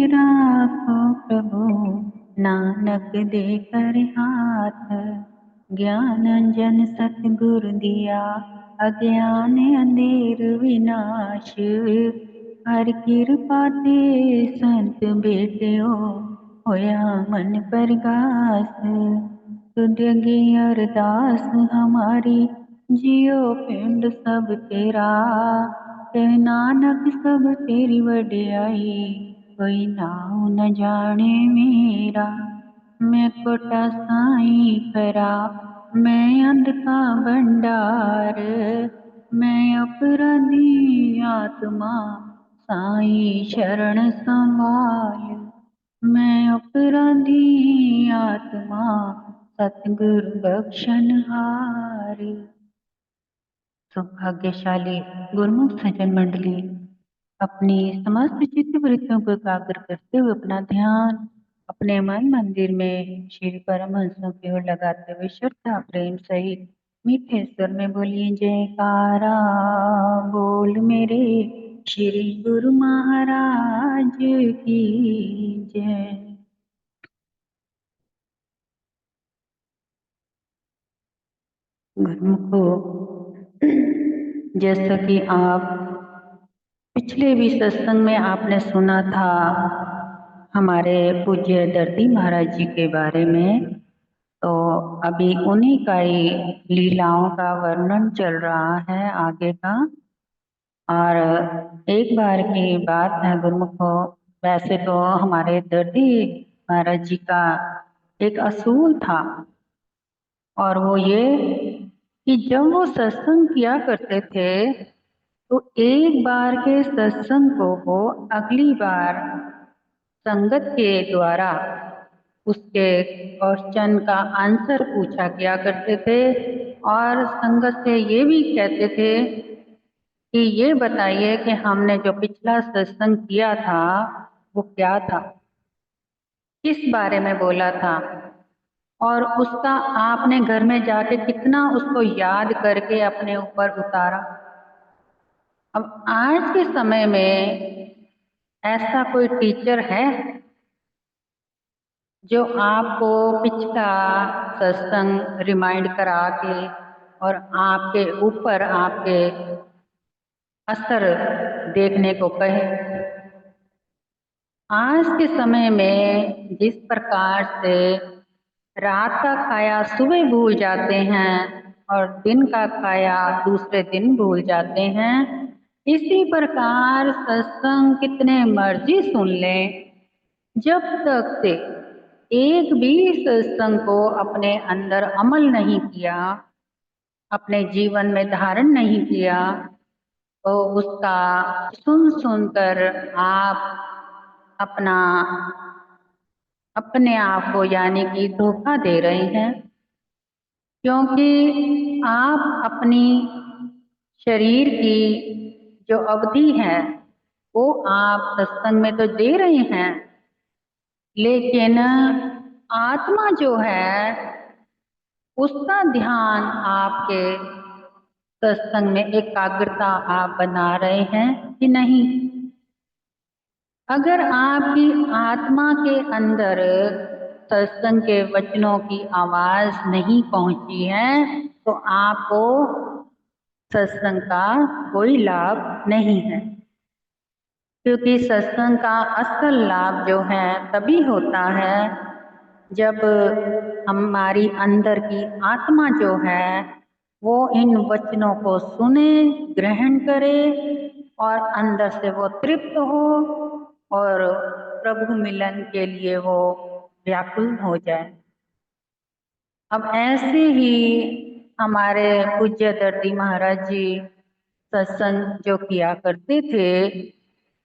राखो प्रभु नानक देकर हाथ, ज्ञान अंजन सतगुरु दिया, अज्ञान अंधेर विनाश। हर कृपा ते संत बेटियो, होया मन प्रगास। तुध गे अरदास हमारी, जियो पिंड सब तेरा। कह नानक सब तेरी वडियाई, कोई नाम न जाने मेरा। मैं कोटा साईं करा, मैं अंध का भंडार। मैं अपराधी आत्मा, साईं शरण संभाल। मैं अपराधी आत्मा, सतगुरु बख्शनहार। सौभाग्यशाली गुरुमुख सज्जन मंडली, अपनी समस्त चित्त वृत्तियों को एकाग्र करते हुए अपना ध्यान अपने मन मंदिर में श्री परमहंसों की ओर लगाते हुए श्रद्धा प्रेम सहित मीठे स्वर में बोलिए जयकारा। बोल मेरे श्री गुरु महाराज की जय। गुरुमुखो, जैसा कि आप पिछले भी सत्संग में आपने सुना था हमारे पूज्य दर्दी महाराज जी के बारे में, तो अभी उन्हीं का ही लीलाओं का वर्णन चल रहा है आगे का। और एक बार की बात है गुरुमुखो, वैसे तो हमारे दर्दी महाराज जी का एक असूल था, और वो ये कि जब वो सत्संग किया करते थे तो एक बार के सत्संग को वो अगली बार संगत के द्वारा उसके क्वेश्चन का आंसर पूछा किया करते थे, और संगत से ये भी कहते थे कि ये बताइए कि हमने जो पिछला सत्संग किया था वो क्या था, किस बारे में बोला था, और उसका आपने घर में जाके कितना उसको याद करके अपने ऊपर उतारा। अब आज के समय में ऐसा कोई टीचर है जो आपको पिछला सत्संग रिमाइंड करा के और आपके ऊपर आपके असर देखने को कहे। आज के समय में जिस प्रकार से रात का खाया सुबह भूल जाते हैं और दिन का खाया दूसरे दिन भूल जाते हैं, इसी प्रकार सत्संग कितने मर्जी सुन लें, जब तक से एक भी सत्संग को अपने अंदर अमल नहीं किया, अपने जीवन में धारण नहीं किया, तो उसका सुन सुनकर आप अपने आप को यानी कि धोखा दे रहे हैं। क्योंकि आप अपनी शरीर की जो अवधि है वो आप सत्संग में तो दे रहे हैं, लेकिन आत्मा जो है उसका ध्यान आपके सत्संग में एकाग्रता आप बना रहे हैं कि नहीं। अगर आपकी आत्मा के अंदर सत्संग के वचनों की आवाज नहीं पहुंची है तो आपको सत्संग का कोई लाभ नहीं है। क्योंकि सत्संग का असल लाभ जो है तभी होता है जब हमारी अंदर की आत्मा जो है वो इन वचनों को सुने, ग्रहण करे और अंदर से वो तृप्त हो और प्रभु मिलन के लिए वो व्याकुल हो जाए। अब ऐसे ही हमारे पूज्य दर्दी महाराज जी सत्संग जो किया करते थे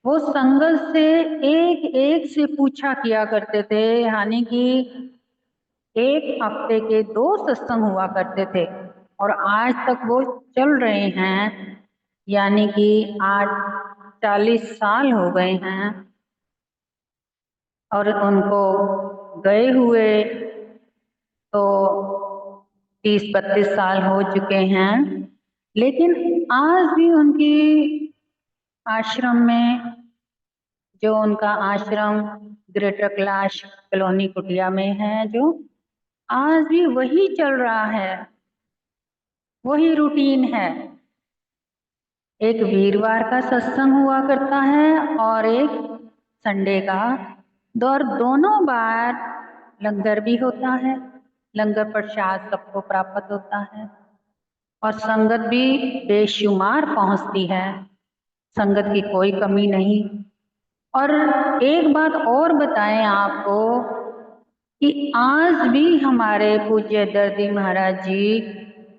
वो संगत से एक एक से पूछा किया करते थे, यानी कि एक हफ्ते के 2 सत्संग हुआ करते थे और आज तक वो चल रहे हैं, यानी कि आज 40 साल हो गए हैं और उनको गए हुए तो 30-32 साल हो चुके हैं। लेकिन आज भी उनकी आश्रम में जो उनका आश्रम ग्रेटर कैलाश कॉलोनी कुटिया में है, जो आज भी वही चल रहा है, वही रूटीन है। एक वीरवार का सत्संग हुआ करता है और एक संडे का, और दोनों बार लंगर भी होता है, लंगर प्रसाद सबको प्राप्त होता है और संगत भी बेशुमार पहुंचती है, संगत की कोई कमी नहीं। और एक बात और बताएं आपको कि आज भी हमारे पूज्य दर्दी महाराज जी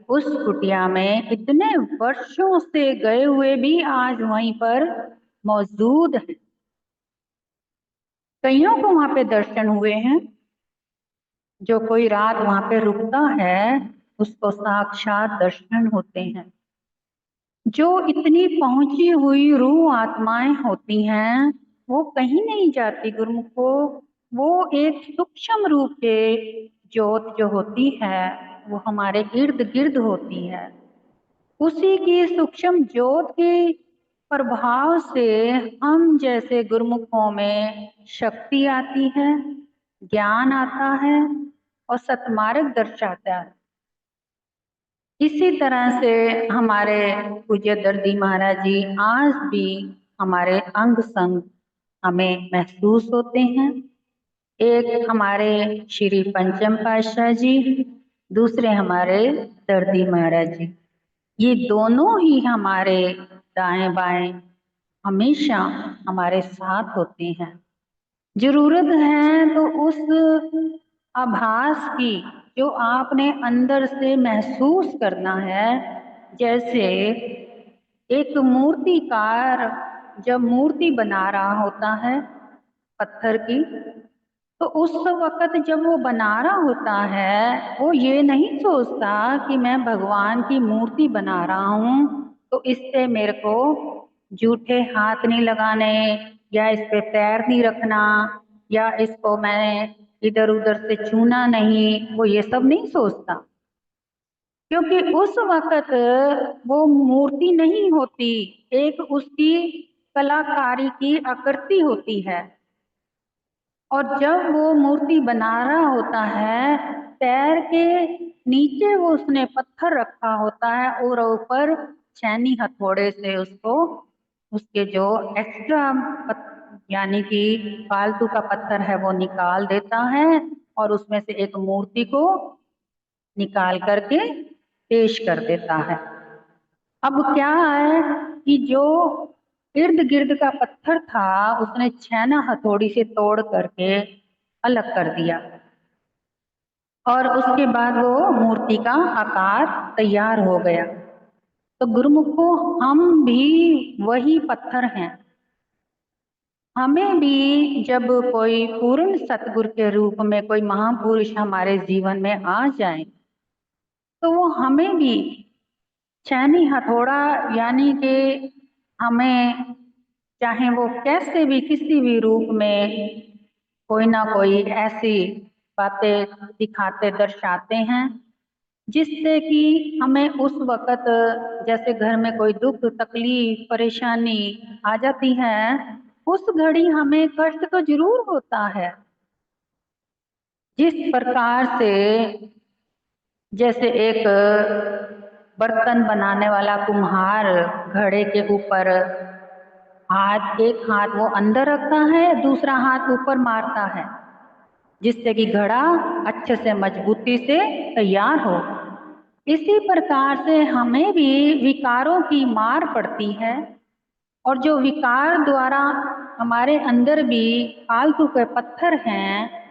उस कुटिया में इतने वर्षों से गए हुए भी आज वहीं पर मौजूद हैं। कईयों को वहां पे दर्शन हुए हैं। जो कोई रात वहां पे रुकता है उसको साक्षात दर्शन होते हैं। जो इतनी पहुंची हुई रूह आत्माएं होती हैं वो कहीं नहीं जाती गुरुमुखो। वो एक सूक्ष्म रूप के ज्योत जो होती है वो हमारे इर्द गिर्द होती है। उसी की सूक्ष्म ज्योत के प्रभाव से हम जैसे गुरुमुखों में शक्ति आती है, ज्ञान आता है और सतमार्ग दर्शाता है। इसी तरह से हमारे पूज्य दर्दी महाराज जी आज भी हमारे अंग संग हमें महसूस होते हैं। एक हमारे श्री पंचम पातशाह जी, दूसरे हमारे दर्दी महाराज जी। ये दोनों ही हमारे दाएं बाएं हमेशा हमारे साथ होते हैं। जरूरत है तो उस आभास की जो आपने अंदर से महसूस करना है। जैसे एक मूर्तिकार जब मूर्ति बना रहा होता है पत्थर की, तो उस वक्त जब वो बना रहा होता है वो ये नहीं सोचता कि मैं भगवान की मूर्ति बना रहा हूँ तो इससे मेरे को जूठे हाथ नहीं लगाने या इस पे पैर नहीं रखना या इसको मैं इधर उधर से छूना नहीं, वो ये सब नहीं सोचता। क्योंकि उस वक्त वो मूर्ति नहीं होती, एक उसकी कलाकारी की आकृति होती है। और जब वो मूर्ति बना रहा होता है पैर के नीचे वो उसने पत्थर रखा होता है और ऊपर छेनी हथौड़े से उसको उसके जो एक्स्ट्रा यानी कि फालतू का पत्थर है वो निकाल देता है और उसमें से एक मूर्ति को निकाल करके पेश कर देता है। अब क्या है कि जो इर्द गिर्द का पत्थर था उसने छेना हथौड़ी से तोड़ करके अलग कर दिया और उसके बाद वो मूर्ति का आकार तैयार हो गया। तो गुरुमुखो हम भी वही पत्थर हैं। हमें भी जब कोई पूर्ण सतगुरु के रूप में कोई महापुरुष हमारे जीवन में आ जाए तो वो हमें भी छेनी हथौड़ा यानी कि हमें चाहे वो कैसे भी किसी भी रूप में कोई ना कोई ऐसी बातें दिखाते दर्शाते हैं जिससे कि हमें उस वक्त जैसे घर में कोई दुख तकलीफ परेशानी आ जाती है, उस घड़ी हमें कष्ट तो जरूर होता है। जिस प्रकार से जैसे एक बर्तन बनाने वाला कुम्हार घड़े के ऊपर एक हाथ वो अंदर रखता है दूसरा हाथ ऊपर मारता है जिससे कि घड़ा अच्छे से मजबूती से तैयार हो। इसी प्रकार से हमें भी विकारों की मार पड़ती है और जो विकार द्वारा हमारे अंदर भी फालतू के पत्थर हैं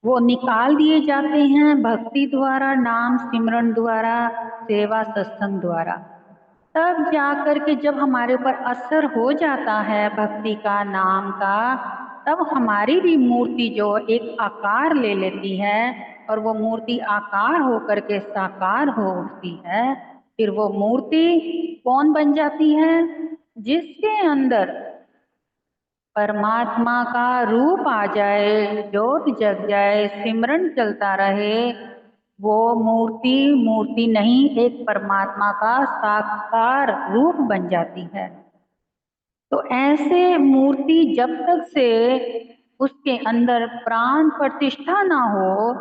वो निकाल दिए जाते हैं भक्ति द्वारा, नाम सिमरन द्वारा, सेवा सत्संग द्वारा। तब जाकर के जब हमारे ऊपर असर हो जाता है भक्ति का, नाम का, तब हमारी भी मूर्ति जो एक आकार ले लेती है और वो मूर्ति आकार होकर के साकार हो उठती है। फिर वो मूर्ति कौन बन जाती है? जिसके अंदर परमात्मा का रूप आ जाए, ज्योत जग जाए, सिमरन चलता रहे, वो मूर्ति मूर्ति नहीं एक परमात्मा का साकार रूप बन जाती है। तो ऐसे मूर्ति जब तक से उसके अंदर प्राण प्रतिष्ठा ना हो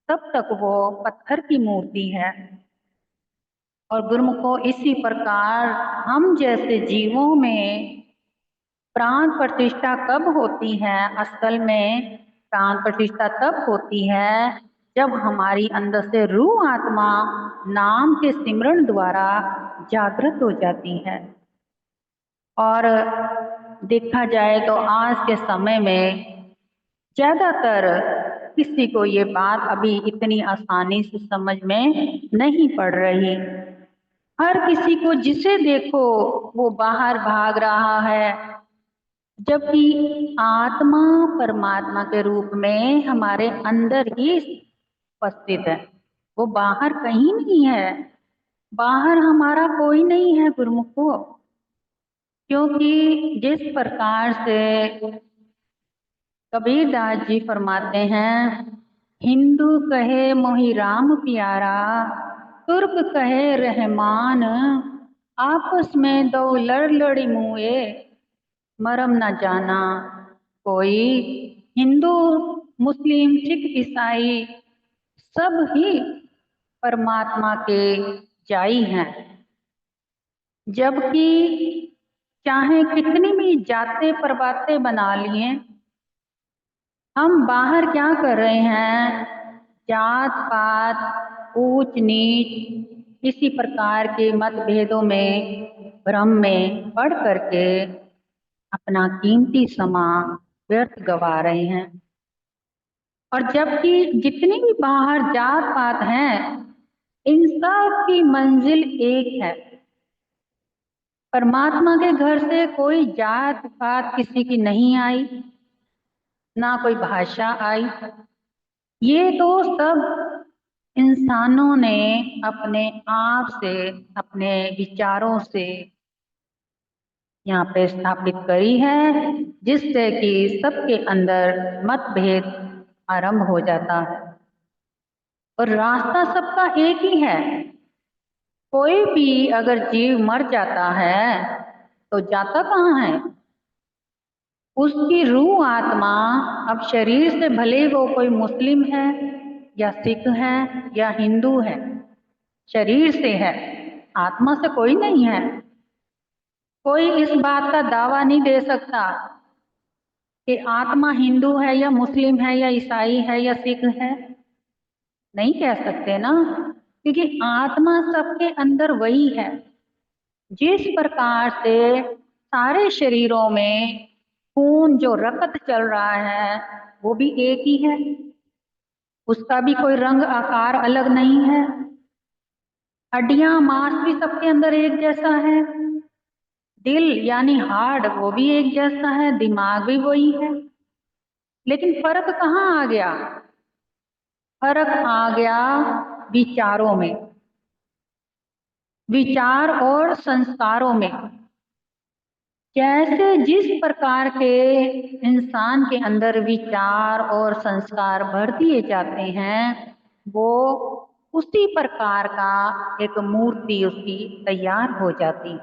तब तक वो पत्थर की मूर्ति है। और गुरुमुखो, इसी प्रकार हम जैसे जीवों में प्राण प्रतिष्ठा कब होती है? असल में प्राण प्रतिष्ठा तब होती है जब हमारी अंदर से रूह आत्मा नाम के सिमरन द्वारा जागृत हो जाती है। और देखा जाए तो आज के समय में ज्यादातर किसी को ये बात अभी इतनी आसानी से समझ में नहीं पड़ रही। हर किसी को जिसे देखो वो बाहर भाग रहा है, जबकि आत्मा परमात्मा के रूप में हमारे अंदर ही उपस्थित है। वो बाहर कहीं नहीं है, बाहर हमारा कोई नहीं है गुरुमुखो। क्योंकि जिस प्रकार से कबीरदास जी फरमाते हैं, हिंदू कहे मोहि राम प्यारा, तुर्क कहे रहमान, आपस में दो लड़ लड़ी मुए, मरम न जाना। कोई हिंदू, मुस्लिम, सिख, ईसाई सब ही परमात्मा के जाई हैं, जबकि चाहे कितनी भी जाते परबाते बना लिए, हम बाहर क्या कर रहे हैं? जात पात, ऊंच नीच, इसी प्रकार के मतभेदों में, भ्रम में पढ़ करके अपना कीमती समय व्यर्थ गवा रहे हैं। और जबकि जितनी भी बाहर जात पात हैं, इन सब की मंजिल एक है। परमात्मा के घर से कोई जात पात किसी की नहीं आई, ना कोई भाषा आई। ये तो सब इंसानों ने अपने आप से, अपने विचारों से यहाँ पे स्थापित करी है, जिससे कि सबके अंदर मतभेद आरंभ हो जाता है। और रास्ता सबका एक ही है। कोई भी अगर जीव मर जाता है तो जाता कहाँ है? उसकी रूह आत्मा अब शरीर से भले वो कोई मुस्लिम है या सिख है या हिंदू है, शरीर से है, आत्मा से कोई नहीं है। कोई इस बात का दावा नहीं दे सकता कि आत्मा हिंदू है या मुस्लिम है या ईसाई है या सिख है। नहीं कह सकते ना, क्योंकि आत्मा सबके अंदर वही है। जिस प्रकार से सारे शरीरों में खून जो रक्त चल रहा है वो भी एक ही है, उसका भी कोई रंग आकार अलग नहीं है। हड्डियां मांस भी सबके अंदर एक जैसा है, दिल यानी हार्ट वो भी एक जैसा है, दिमाग भी वही है। लेकिन फर्क कहाँ आ गया? फर्क आ गया विचारों में, विचार और संस्कारों में। जैसे जिस प्रकार के इंसान के अंदर विचार और संस्कार भर दिए जाते हैं, वो उसी प्रकार का एक मूर्ति उसकी तैयार हो जाती।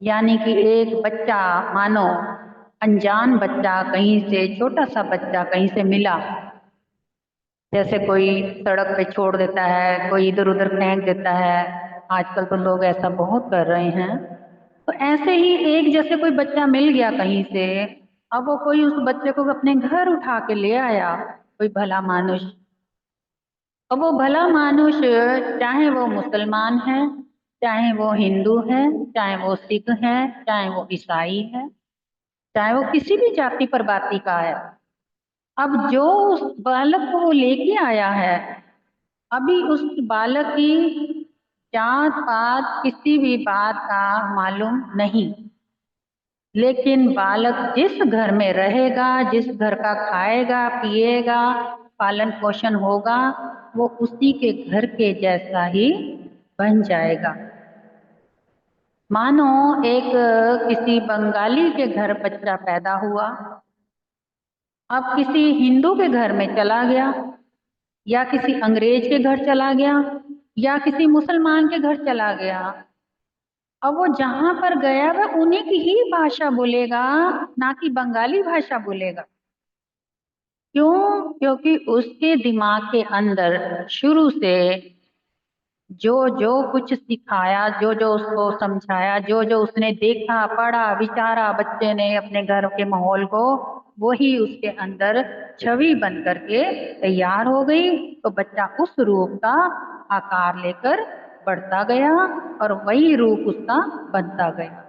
यानी कि एक बच्चा, मानो अनजान बच्चा कहीं से, छोटा सा बच्चा कहीं से मिला, जैसे कोई सड़क पे छोड़ देता है, कोई इधर उधर फेंक देता है, आजकल तो लोग ऐसा बहुत कर रहे हैं। तो ऐसे ही एक जैसे कोई बच्चा मिल गया कहीं से, अब वो कोई उस बच्चे को अपने घर उठा के ले आया, कोई भला मानुष। अब वो भला मानुष, चाहे वो मुसलमान है, चाहे वो हिंदू है, चाहे वो सिख है, चाहे वो ईसाई है, चाहे वो किसी भी जाति पर बाती का है, अब जो उस बालक को वो लेके आया है, अभी उस बालक की जात पात किसी भी बात का मालूम नहीं। लेकिन बालक जिस घर में रहेगा, जिस घर का खाएगा पिएगा, पालन पोषण होगा, वो उसी के घर के जैसा ही बन जाएगा। मानो एक किसी बंगाली के घर बच्चा पैदा हुआ, अब किसी हिंदू के घर में चला गया, या किसी अंग्रेज के घर चला गया, या किसी मुसलमान के घर चला गया, और वो जहां पर गया वह उन्हीं की ही भाषा बोलेगा, ना कि बंगाली भाषा बोलेगा। क्यों? क्योंकि उसके दिमाग के अंदर शुरू से जो जो कुछ सिखाया, जो जो उसको समझाया, जो जो उसने देखा, पढ़ा, विचारा बच्चे ने अपने घर के माहौल को, वही उसके अंदर छवि बन करके तैयार हो गई। तो बच्चा उस रूप का आकार लेकर बढ़ता गया और वही रूप उसका बनता गया।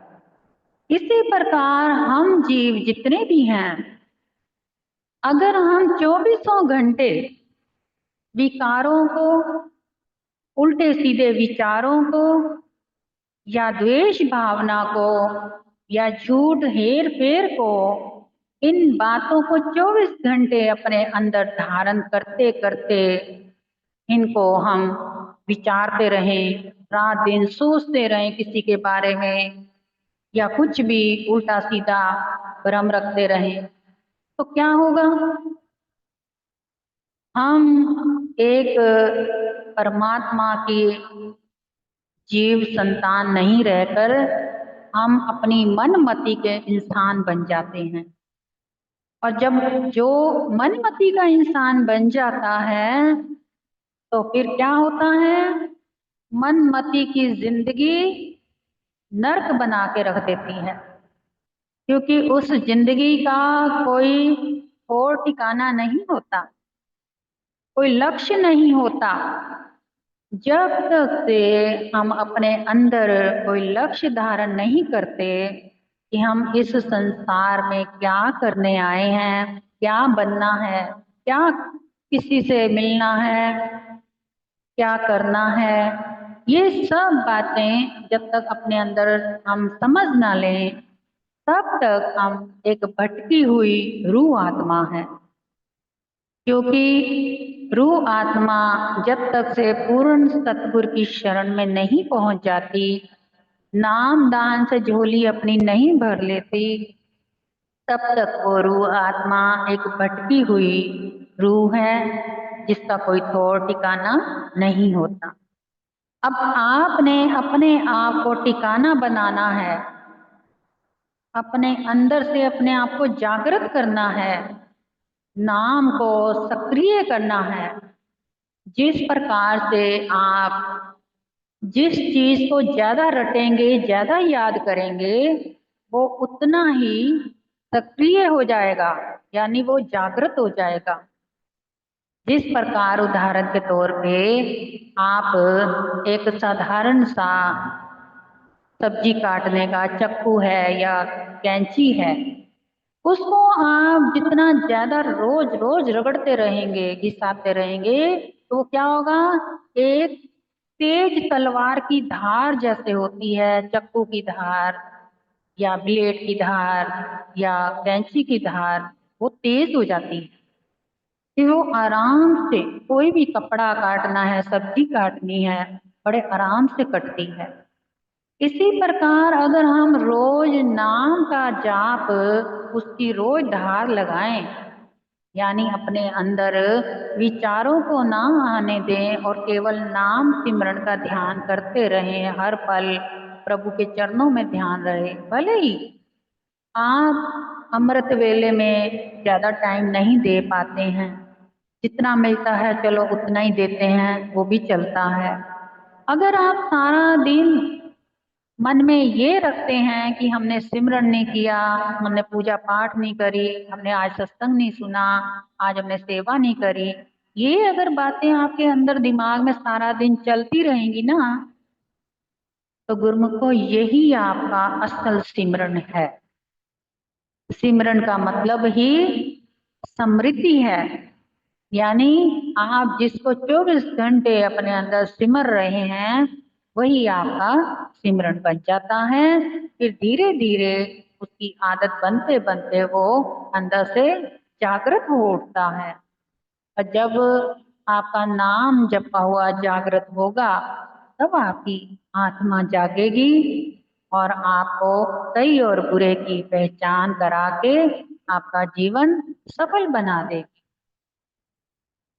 इसी प्रकार हम जीव जितने भी हैं, अगर हम चौबीसों घंटे विकारों को, उल्टे सीधे विचारों को, या द्वेष भावना को, या झूठ हेर फेर को, इन बातों को 24 घंटे अपने अंदर धारण करते करते इनको हम विचारते रहें, रात दिन सोचते रहें किसी के बारे में, या कुछ भी उल्टा सीधा भ्रम रखते रहें, तो क्या होगा? हम एक परमात्मा की जीव संतान नहीं रहकर हम अपनी मनमति के इंसान बन जाते हैं। और जब जो मनमति का इंसान बन जाता है तो फिर क्या होता है? मनमति की जिंदगी नर्क बना के रख देती है, क्योंकि उस जिंदगी का कोई और ठिकाना नहीं होता, कोई लक्ष्य नहीं होता। जब तक से हम अपने अंदर कोई लक्ष्य धारण नहीं करते कि हम इस संसार में क्या करने आए हैं, क्या बनना है, क्या किसी से मिलना है, क्या करना है, ये सब बातें जब तक अपने अंदर हम समझ ना लें, तब तक हम एक भटकी हुई रूह आत्मा है। क्योंकि रूह आत्मा जब तक से पूर्ण सतगुरु की शरण में नहीं पहुंच जाती, नाम दान से झोली अपनी नहीं भर लेती, तब तक वो रूह आत्मा एक भटकी हुई रूह है, जिसका कोई ठौर ठिकाना नहीं होता। अब आपने अपने आप को ठिकाना बनाना है, अपने अंदर से अपने आप को जागृत करना है, नाम को सक्रिय करना है। जिस प्रकार से आप जिस चीज को ज्यादा रटेंगे, ज्यादा याद करेंगे, वो उतना ही सक्रिय हो जाएगा, यानी वो जागृत हो जाएगा। जिस प्रकार उदाहरण के तौर पे आप एक साधारण सा सब्जी काटने का चाकू है या कैंची है, उसको आप जितना ज्यादा रोज रोज रगड़ते रहेंगे, घिसाते रहेंगे, तो क्या होगा? एक तेज तलवार की धार जैसे होती है, चाकू की धार या ब्लेड की धार या कैंची की धार, वो तेज हो जाती है कि वो आराम से कोई भी कपड़ा काटना है, सब्जी काटनी है, बड़े आराम से कटती है। इसी प्रकार अगर हम रोज नाम का जाप, उसकी रोज धार लगाएं, यानी अपने अंदर विचारों को ना आने दें और केवल नाम सिमरन का ध्यान करते रहें, हर पल प्रभु के चरणों में ध्यान रहे। भले ही आप अमृत वेले में ज्यादा टाइम नहीं दे पाते हैं, जितना मिलता है चलो उतना ही देते हैं, वो भी चलता है। अगर आप सारा दिन मन में ये रखते हैं कि हमने सिमरन नहीं किया, हमने पूजा पाठ नहीं करी, हमने आज सत्संग नहीं सुना, आज हमने सेवा नहीं करी, ये अगर बातें आपके अंदर दिमाग में सारा दिन चलती रहेंगी ना, तो गुरुमुखो यही आपका असल सिमरन है। सिमरन का मतलब ही समृद्धि है, यानी आप जिसको 24 घंटे अपने अंदर सिमर रहे हैं, वही आपका सिमरन बन जाता है। फिर धीरे धीरे उसकी आदत बनते बनते वो अंदर से जागृत हो उठता है। और जब आपका नाम जपा हुआ जागृत होगा, तब आपकी आत्मा जागेगी और आपको सही और बुरे की पहचान करा के आपका जीवन सफल बना देगी।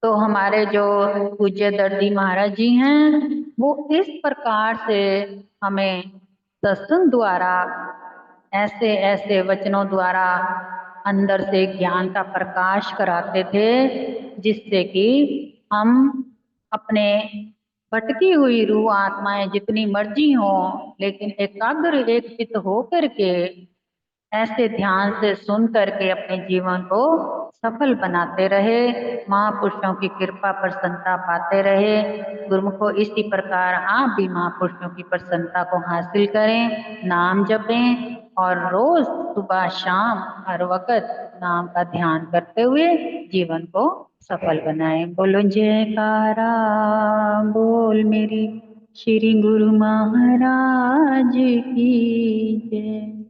तो हमारे जो पूज्य दर्दी महाराज जी हैं, वो इस प्रकार से हमें सत्संग द्वारा ऐसे ऐसे वचनों द्वारा अंदर से ज्ञान का प्रकाश कराते थे, जिससे कि हम अपने भटकी हुई रूह आत्माएं जितनी मर्जी हो, लेकिन एकाग्र एक चित्त हो करके ऐसे ध्यान से सुन करके अपने जीवन को सफल बनाते रहे, महापुरुषों की कृपा प्रसन्नता पाते रहे। गुरुमुखो, इसी प्रकार आप भी महापुरुषों की प्रसन्नता को हासिल करें, नाम जपें और रोज सुबह शाम हर वक्त नाम का ध्यान करते हुए जीवन को सफल बनाएं। बोलो जयकारा, बोल मेरी श्री गुरु महाराज की जय।